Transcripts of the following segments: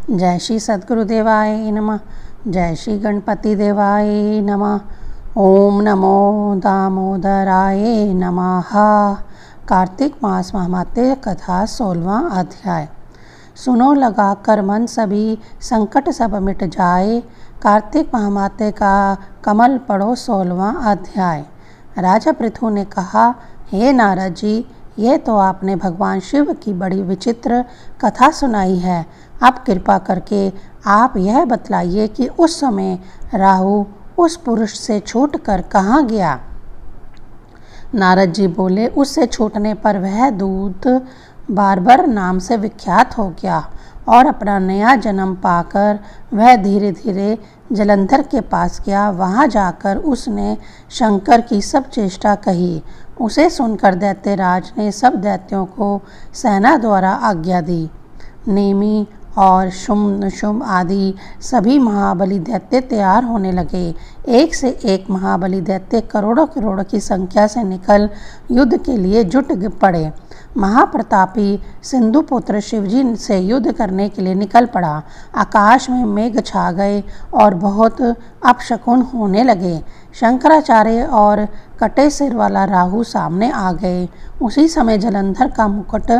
जय श्री सद्गुरुदेवाय नमः। जय श्री गणपति देवाय नमः। ओम नमो दामोदराय नमः। कार्तिक मास महात्म्य कथा 16वां अध्याय। सुनो लगा कर मन सभी संकट सब मिट जाए। कार्तिक महात्म्य का कमल पढ़ो 16वां अध्याय। राजा पृथु ने कहा, हे नारद जी, यह तो आपने भगवान शिव की बड़ी विचित्र कथा सुनाई है। अब कृपा करके आप यह बतलाइए कि उस समय राहु उस पुरुष से छूटकर कहाँ गया। नारद जी बोले, उससे छूटने पर वह दूत बारबर नाम से विख्यात हो गया और अपना नया जन्म पाकर वह धीरे धीरे जलंधर के पास गया। वहाँ जाकर उसने शंकर की सब चेष्टा कही। उसे सुनकर दैत्यराज ने सब दैत्यों को सेना द्वारा आज्ञा दी। नेमि और शुम्भ शुम्भ आदि सभी महाबली दैत्य तैयार होने लगे। एक से एक महाबली दैत्य करोड़ों करोड़ की संख्या से निकल युद्ध के लिए जुट पड़े। महाप्रतापी सिंधुपुत्र शिवजी से युद्ध करने के लिए निकल पड़ा। आकाश में मेघ छा गए और बहुत अपशकुन होने लगे। शंकराचार्य और कटे सिर वाला राहु सामने आ गए। उसी समय जलंधर का मुकुट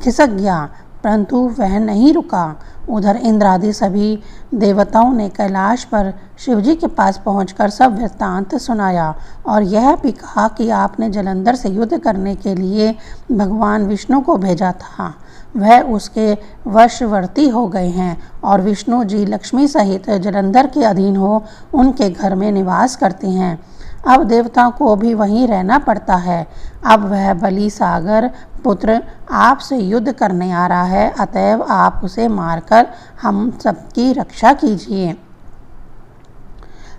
खिसक गया, परंतु वह नहीं रुका। उधर इंद्र आदि सभी देवताओं ने कैलाश पर शिवजी के पास पहुंचकर सब वृत्तांत सुनाया और यह भी कहा कि आपने जलंधर से युद्ध करने के लिए भगवान विष्णु को भेजा था। वह उसके वशवर्ती हो गए हैं और विष्णु जी लक्ष्मी सहित जलंधर के अधीन हो उनके घर में निवास करते हैं। अब देवताओं को भी वहीं रहना पड़ता है। अब वह बलि सागर पुत्र आपसे युद्ध करने आ रहा है, अतएव आप उसे मारकर हम सबकी रक्षा कीजिए।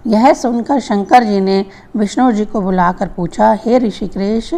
यह सुनकर शंकर जी ने विष्णु जी को बुलाकर पूछा, हे ऋषिकेश,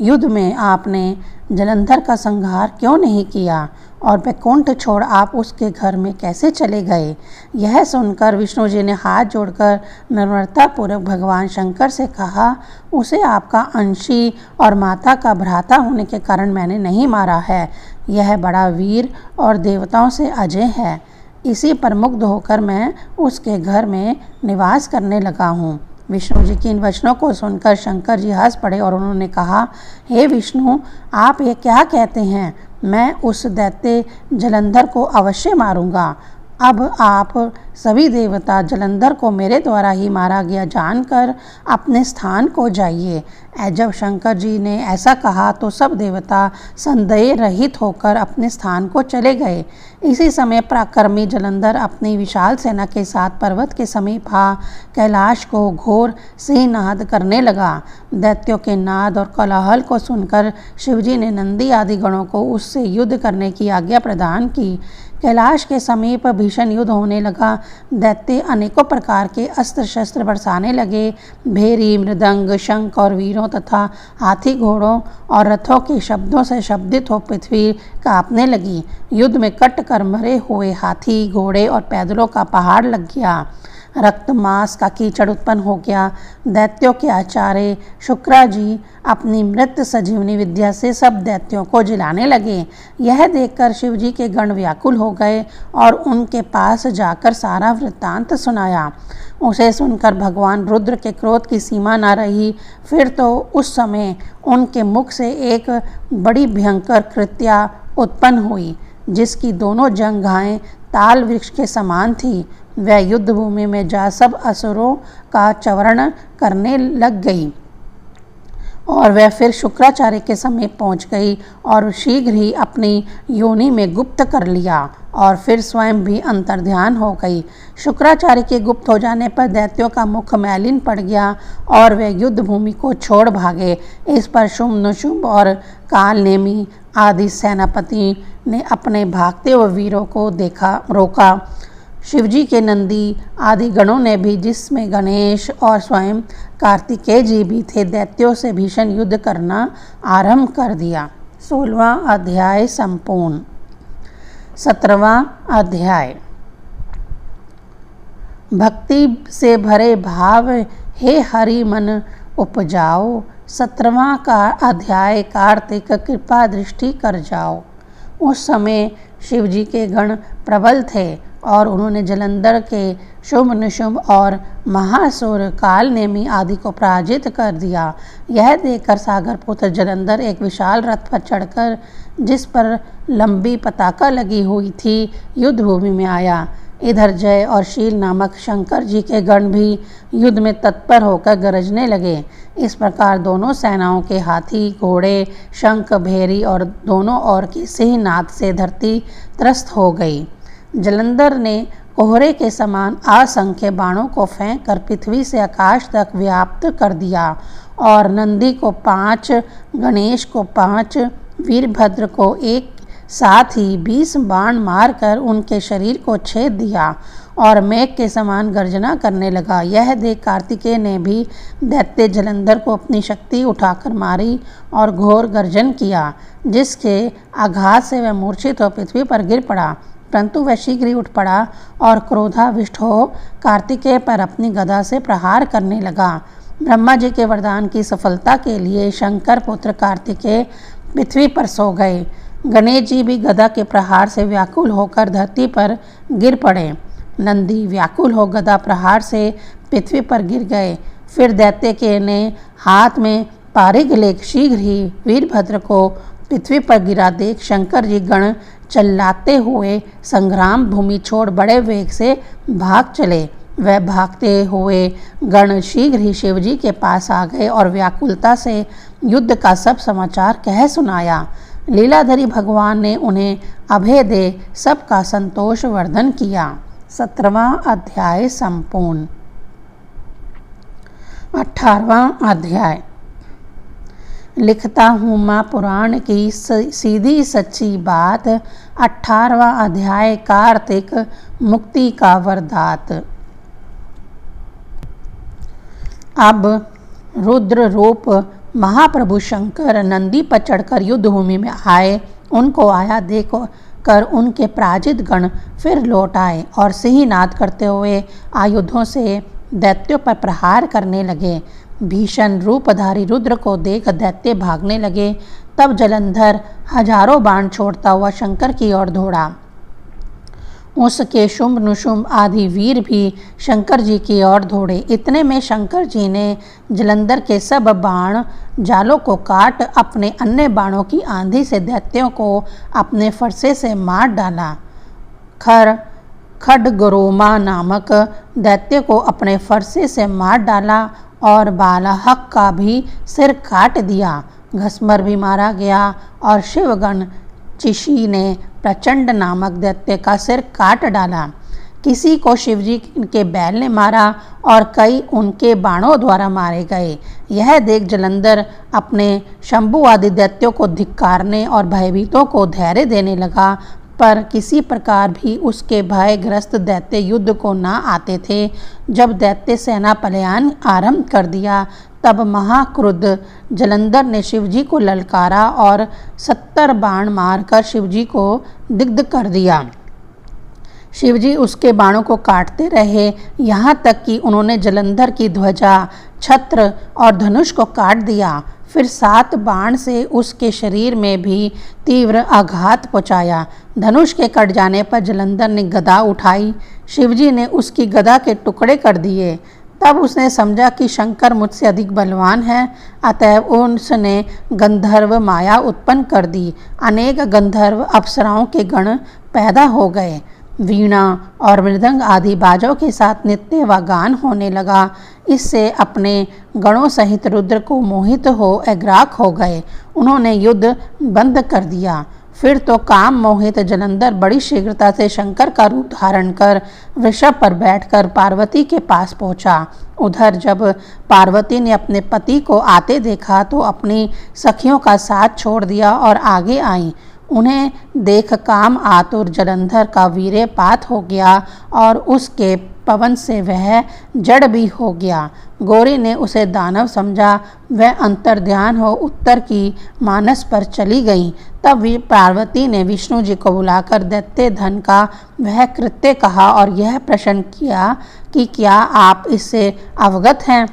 युद्ध में आपने जलंधर का संहार क्यों नहीं किया और वैकुंठ छोड़ आप उसके घर में कैसे चले गए। यह सुनकर विष्णु जी ने हाथ जोड़कर नम्रतापूर्वक भगवान शंकर से कहा, उसे आपका अंशी और माता का भ्राता होने के कारण मैंने नहीं मारा है। यह बड़ा वीर और देवताओं से अजय है। इसी पर मुग्ध होकर मैं उसके घर में निवास करने लगा हूँ। विष्णु जी के इन वचनों को सुनकर शंकर जी हंस पड़े और उन्होंने कहा, हे विष्णु, आप ये क्या कहते हैं। मैं उस दैत्य जलंधर को अवश्य मारूंगा। अब आप सभी देवता जलंधर को मेरे द्वारा ही मारा गया जानकर अपने स्थान को जाइए। जब शंकर जी ने ऐसा कहा तो सब देवता संदेह रहित होकर अपने स्थान को चले गए। इसी समय पराक्रमी जलंधर अपनी विशाल सेना के साथ पर्वत के समीप आ कैलाश को घोर सिंहनाद करने लगा। दैत्यों के नाद और कोलाहल को सुनकर शिवजी ने नंदी आदि गणों को उससे युद्ध करने की आज्ञा प्रदान की। कैलाश के समीप भीषण युद्ध होने लगा। दैत्य अनेकों प्रकार के अस्त्र शस्त्र बरसाने लगे। भेरी, मृदंग, शंख और वीरों तथा हाथी घोड़ों और रथों के शब्दों से शब्दित हो पृथ्वी कांपने लगी। युद्ध में कट कर मरे हुए हाथी, घोड़े और पैदलों का पहाड़ लग गया। रक्त मांस का कीचड़ उत्पन्न हो गया। दैत्यों के आचार्य शुक्रा जी अपनी मृत संजीवनी विद्या से सब दैत्यों को जिलाने लगे। यह देखकर शिवजी के गण व्याकुल हो गए और उनके पास जाकर सारा वृत्तांत सुनाया। उसे सुनकर भगवान रुद्र के क्रोध की सीमा न रही। फिर तो उस समय उनके मुख से एक बड़ी भयंकर कृत्या उत्पन्न हुई, जिसकी दोनों जंघाएं ताल वृक्ष के समान थी। वह युद्ध भूमि में जा सब असुरों का चवरण करने लग गई और वह फिर शुक्राचार्य के समीप पहुंच गई और शीघ्र ही अपनी योनि में गुप्त कर लिया और फिर स्वयं भी अंतर्ध्यान हो गई। शुक्राचार्य के गुप्त हो जाने पर दैत्यों का मुख मैलिन पड़ गया और वे युद्ध भूमि को छोड़ भागे। इस पर शुम्भ शुम्भ और कालनेमि आदि सेनापति ने अपने भागते हुए वीरों को रोका। शिवजी के नंदी आदि गणों ने भी, जिसमें गणेश और स्वयं कार्तिकेय जी भी थे, दैत्यों से भीषण युद्ध करना आरंभ कर दिया। 16वां अध्याय संपूर्ण। 17वां अध्याय। भक्ति से भरे भाव हे हरि मन उपजाओ। 17वां का अध्याय। कार्तिक कृपा दृष्टि कर जाओ। उस समय शिव जी के गण प्रबल थे और उन्होंने जलंधर के शुंभ निशुंभ और महासुर काल नेमी आदि को पराजित कर दिया। यह देखकर सागर पुत्र जलंधर एक विशाल रथ पर चढ़कर, जिस पर लंबी पताका लगी हुई थी, युद्ध भूमि में आया। इधर जय और शील नामक शंकर जी के गण भी युद्ध में तत्पर होकर गरजने लगे। इस प्रकार दोनों सेनाओं के हाथी, घोड़े, शंख, भेरी और दोनों ओर की सिंहनाद से धरती त्रस्त हो गई। जलंधर ने कोहरे के समान असंख्य बाणों को फेंक कर पृथ्वी से आकाश तक व्याप्त कर दिया और नंदी को 5, गणेश को 5, वीरभद्र को एक साथ ही 20 बाण मारकर उनके शरीर को छेद दिया और मेघ के समान गर्जना करने लगा। यह देख कार्तिकेय ने भी दैत्य जलंधर को अपनी शक्ति उठाकर मारी और घोर गर्जन किया, जिसके आघात से वह मूर्छित हो पृथ्वी पर गिर पड़ा। परंतु वह शीघ्र ही उठ पड़ा और क्रोधाविष्ट हो कार्तिकेय पर अपनी गदा से प्रहार करने लगा। ब्रह्मा जी के वरदान की सफलता के लिए शंकर पुत्र कार्तिकेय पृथ्वी पर सो गए। गणेश जी भी गदा के प्रहार से व्याकुल होकर धरती पर गिर पड़े। नंदी व्याकुल हो गदा प्रहार से पृथ्वी पर गिर गए। फिर दैत्य ने हाथ में पारिग ले शीघ्र ही वीरभद्र को पृथ्वी पर गिरा देख शंकर जी गण चिल्लाते हुए संग्राम भूमि छोड़ बड़े वेग से भाग चले। वह भागते हुए गण शीघ्र ही शिवजी के पास आ गए और व्याकुलता से युद्ध का सब समाचार कह सुनाया। लीलाधरी भगवान ने उन्हें अभय दे सबका संतोष वर्धन किया। 17वां अध्याय संपूर्ण। 18वां अध्याय। लिखता हूँ माँ पुराण की सीधी सच्ची बात। 18वां अध्याय कार्तिक मुक्ति का वरदात। अब रुद्र रूप महाप्रभु शंकर नंदी पर चढ़कर युद्ध भूमि में आए। उनको आया देख कर उनके पराजित गण फिर लौट आए और सिंहनाद करते हुए आयुधों से दैत्यों पर प्रहार करने लगे। भीषण रूपधारी रुद्र को देख दैत्य भागने लगे। तब जलंधर हजारों बाण छोड़ता हुआ शंकर की ओर दौड़ा। उसके शुंभ निशुंभ आदि वीर भी शंकर जी की ओर दौड़े। इतने में शंकर जी ने जलंधर के सब बाण जालों को काट अपने अन्य बाणों की आंधी से दैत्यों को अपने फरसे से मार डाला। खड्गरोमा नामक दैत्य को अपने फरसे से मार डाला और बालाहक का भी सिर काट दिया। घसमर भी मारा गया और शिवगण चिशी ने प्रचंड नामक दैत्य का सिर काट डाला। किसी को शिवजी के बैल ने मारा और कई उनके बाणों द्वारा मारे गए। यह देख जलंधर अपने शंभु आदि दैत्यों को धिक्कारने और भयभीतों को धैर्य देने लगा, पर किसी प्रकार भी उसके भयग्रस्त दैत्य युद्ध को ना आते थे। जब दैत्य सेना पलायन आरंभ कर दिया, तब महाक्रुद्ध जलंधर ने शिवजी को ललकारा और 70 बाण मारकर शिवजी को दिग्ध कर दिया। शिवजी उसके बाणों को काटते रहे, यहाँ तक कि उन्होंने जलंधर की ध्वजा, छत्र और धनुष को काट दिया। फिर 7 बाण से उसके शरीर में भी तीव्र आघात पहुँचाया। धनुष के कट जाने पर जलंधर ने गदा उठाई। शिवजी ने उसकी गदा के टुकड़े कर दिए। तब उसने समझा कि शंकर मुझसे अधिक बलवान है, अतएव उसने गंधर्व माया उत्पन्न कर दी। अनेक गंधर्व अप्सराओं के गण पैदा हो गए। वीणा और मृदंग आदि बाजों के साथ नृत्य व गान होने लगा। इससे अपने गणों सहित रुद्र को मोहित हो अग्राक हो गए। उन्होंने युद्ध बंद कर दिया। फिर तो काम मोहित जलंधर बड़ी शीघ्रता से शंकर का रूप धारण कर वृषभ पर बैठकर पार्वती के पास पहुंचा। उधर जब पार्वती ने अपने पति को आते देखा तो अपनी सखियों का साथ छोड़ दिया और आगे आई। उन्हें देख काम आतुर जलंधर का वीर्यपात हो गया और उसके पवन से वह जड़ भी हो गया। गौरी ने उसे दानव समझा। वह अंतर्ध्यान हो उत्तर की मानस पर चली गई। तब पार्वती ने विष्णु जी को बुलाकर दैत्य धन का वह कृत्य कहा और यह प्रश्न किया कि क्या आप इससे अवगत हैं।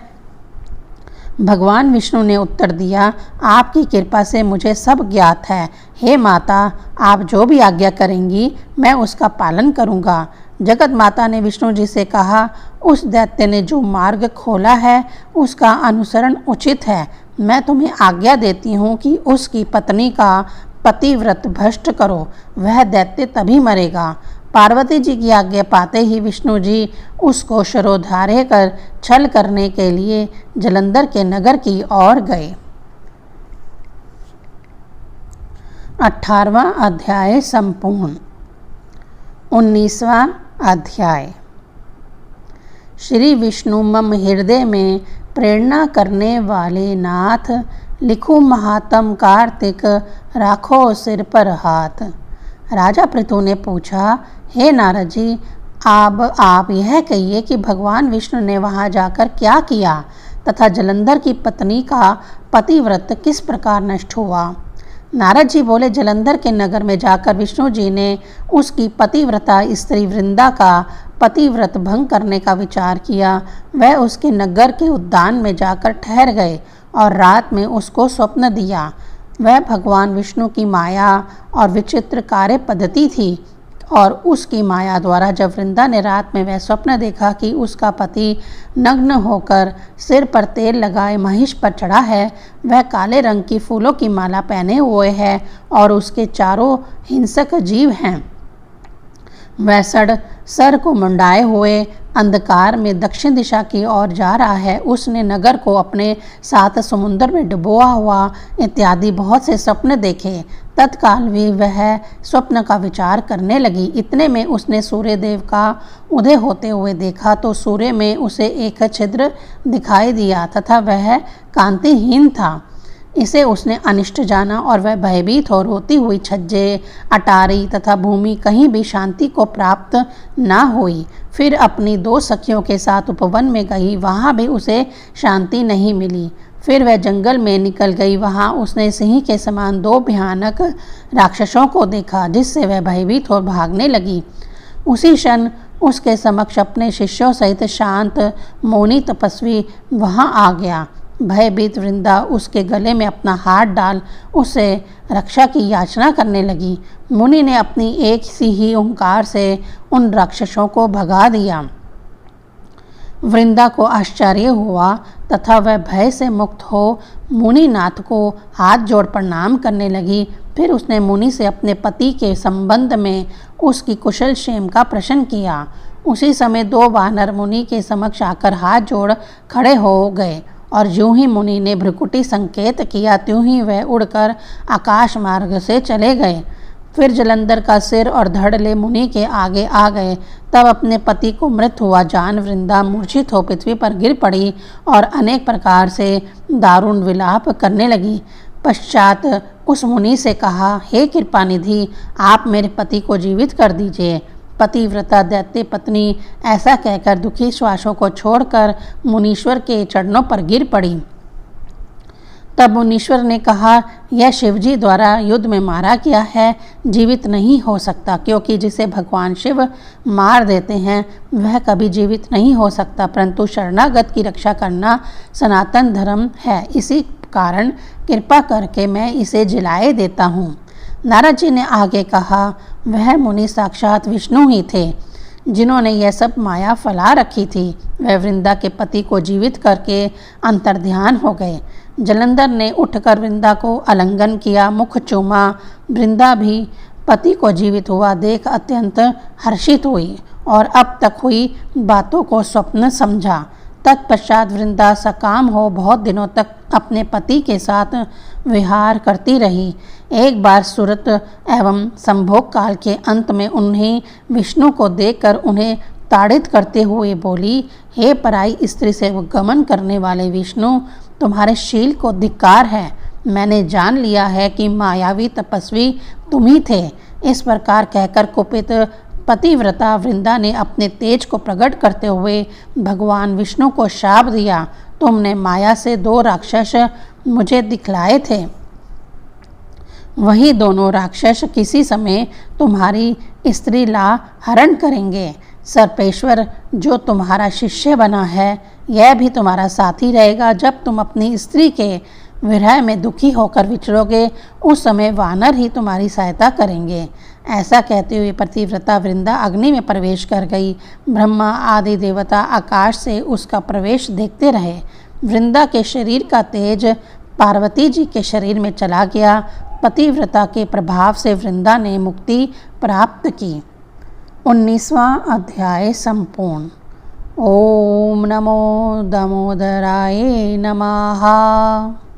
भगवान विष्णु ने उत्तर दिया, आपकी कृपा से मुझे सब ज्ञात है। हे माता, आप जो भी आज्ञा करेंगी मैं उसका पालन करूँगा। जगत माता ने विष्णु जी से कहा, उस दैत्य ने जो मार्ग खोला है उसका अनुसरण उचित है। मैं तुम्हें आज्ञा देती हूँ कि उसकी पत्नी का पतिव्रत भ्रष्ट करो, वह दैत्य तभी मरेगा। पार्वती जी की आज्ञा पाते ही विष्णु जी उसको शिरोधार्य कर छल करने के लिए जलंधर के नगर की ओर गए। 18वां अध्याय संपूर्ण। 19वां अध्याय। श्री विष्णु मम हृदय में प्रेरणा करने वाले नाथ, लिखो महात्म कार्तिक, राखो सिर पर हाथ। राजा पृथु ने पूछा, हे नारद जी, अब आप यह कहिए कि भगवान विष्णु ने वहां जाकर क्या किया तथा जलंधर की पत्नी का पतिव्रत किस प्रकार नष्ट हुआ। नारद जी बोले, जलंधर के नगर में जाकर विष्णु जी ने उसकी पतिव्रता स्त्री वृंदा का पतिव्रत भंग करने का विचार किया। वह उसके नगर के उद्यान में जाकर ठहर गए और रात में उसको स्वप्न दिया। वह भगवान विष्णु की माया और विचित्र कार्य पद्धति थी और उसकी माया द्वारा जब वृंदा ने रात में वह स्वप्न देखा कि उसका पति नग्न होकर सिर पर तेल लगाए महिष पर चढ़ा है, वह काले रंग की फूलों की माला पहने हुए है और उसके चारों हिंसक जीव हैं, वह सर को मुंडाए हुए अंधकार में दक्षिण दिशा की ओर जा रहा है, उसने नगर को अपने साथ समुद्र में डुबोआ हुआ इत्यादि बहुत से स्वप्न देखे। तत्काल भी वह स्वप्न का विचार करने लगी। इतने में उसने सूर्यदेव का उदय होते हुए देखा तो सूर्य में उसे एक छिद्र दिखाई दिया तथा वह कांतिहीन था। इसे उसने अनिष्ट जाना और वह भयभीत और रोती हुई छज्जे, अटारी तथा भूमि कहीं भी शांति को प्राप्त ना हुई। फिर अपनी 2 सखियों के साथ उपवन में गई, वहाँ भी उसे शांति नहीं मिली। फिर वह जंगल में निकल गई, वहाँ उसने सिंह के समान 2 भयानक राक्षसों को देखा, जिससे वह भयभीत और भागने लगी। उसी क्षण उसके समक्ष अपने शिष्यों सहित शांत मौनी तपस्वी वहाँ आ गया। भयभीत वृंदा उसके गले में अपना हाथ डाल उससे रक्षा की याचना करने लगी। मुनि ने अपनी एक सी ही ओंकार से उन राक्षसों को भगा दिया। वृंदा को आश्चर्य हुआ तथा वह भय से मुक्त हो मुनिनाथ को हाथ जोड़ प्रणाम करने लगी। फिर उसने मुनि से अपने पति के संबंध में उसकी कुशल क्षेम का प्रश्न किया। उसी समय 2 वानर मुनि के समक्ष आकर हाथ जोड़ खड़े हो गए और यूं ही मुनि ने भ्रुकुटी संकेत किया, त्यों ही वह उड़कर आकाश मार्ग से चले गए। फिर जलंधर का सिर और धड़ ले मुनि के आगे आ गए। तब अपने पति को मृत हुआ जान वृंदा मूर्छित हो पृथ्वी पर गिर पड़ी और अनेक प्रकार से दारुण विलाप करने लगी। पश्चात उस मुनि से कहा, हे कृपानिधि, आप मेरे पति को जीवित कर दीजिए। पतिव्रता दैत्य पत्नी ऐसा कहकर दुखी श्वासों को छोड़कर मुनीश्वर के चरणों पर गिर पड़ी। तब मुनीश्वर ने कहा, यह शिवजी द्वारा युद्ध में मारा गया है, जीवित नहीं हो सकता, क्योंकि जिसे भगवान शिव मार देते हैं वह कभी जीवित नहीं हो सकता, परंतु शरणागत की रक्षा करना सनातन धर्म है। इसी कारण कृपा करके मैं इसे जिलाए देता हूँ। नारद जी ने आगे कहा, वह मुनि साक्षात विष्णु ही थे, जिन्होंने यह सब माया फैला रखी थी। वह वृंदा के पति को जीवित करके अंतर्ध्यान हो गए। जलंधर ने उठकर वृंदा को आलिंगन किया, मुख चूमा। वृंदा भी पति को जीवित हुआ देख अत्यंत हर्षित हुई और अब तक हुई बातों को स्वप्न समझा। तत्पश्चात वृंदा सकाम हो बहुत दिनों तक अपने पति के साथ विहार करती रही। एक बार सुरत एवं संभोग काल के अंत में उन्हें विष्णु को देखकर उन्हें ताड़ित करते हुए बोली, हे पराई स्त्री से गमन करने वाले विष्णु, तुम्हारे शील को धिक्कार है। मैंने जान लिया है कि मायावी तपस्वी तुम ही थे। इस प्रकार कहकर कुपित पतिव्रता वृंदा ने अपने तेज को प्रकट करते हुए भगवान विष्णु को शाप दिया, तुमने माया से 2 राक्षस मुझे दिखलाए थे, वही दोनों राक्षस किसी समय तुम्हारी स्त्री ला हरण करेंगे। सर्पेश्वर जो तुम्हारा शिष्य बना है, यह भी तुम्हारा साथी रहेगा। जब तुम अपनी स्त्री के विरह में दुखी होकर विछड़ोगे, उस समय वानर ही तुम्हारी सहायता करेंगे। ऐसा कहते हुए पतिव्रता वृंदा अग्नि में प्रवेश कर गई। ब्रह्मा आदि देवता आकाश से उसका प्रवेश देखते रहे। वृंदा के शरीर का तेज पार्वती जी के शरीर में चला गया। पतिव्रता के प्रभाव से वृंदा ने मुक्ति प्राप्त की। 19वां अध्याय संपूर्ण। ओम नमो दामोदराय नमः।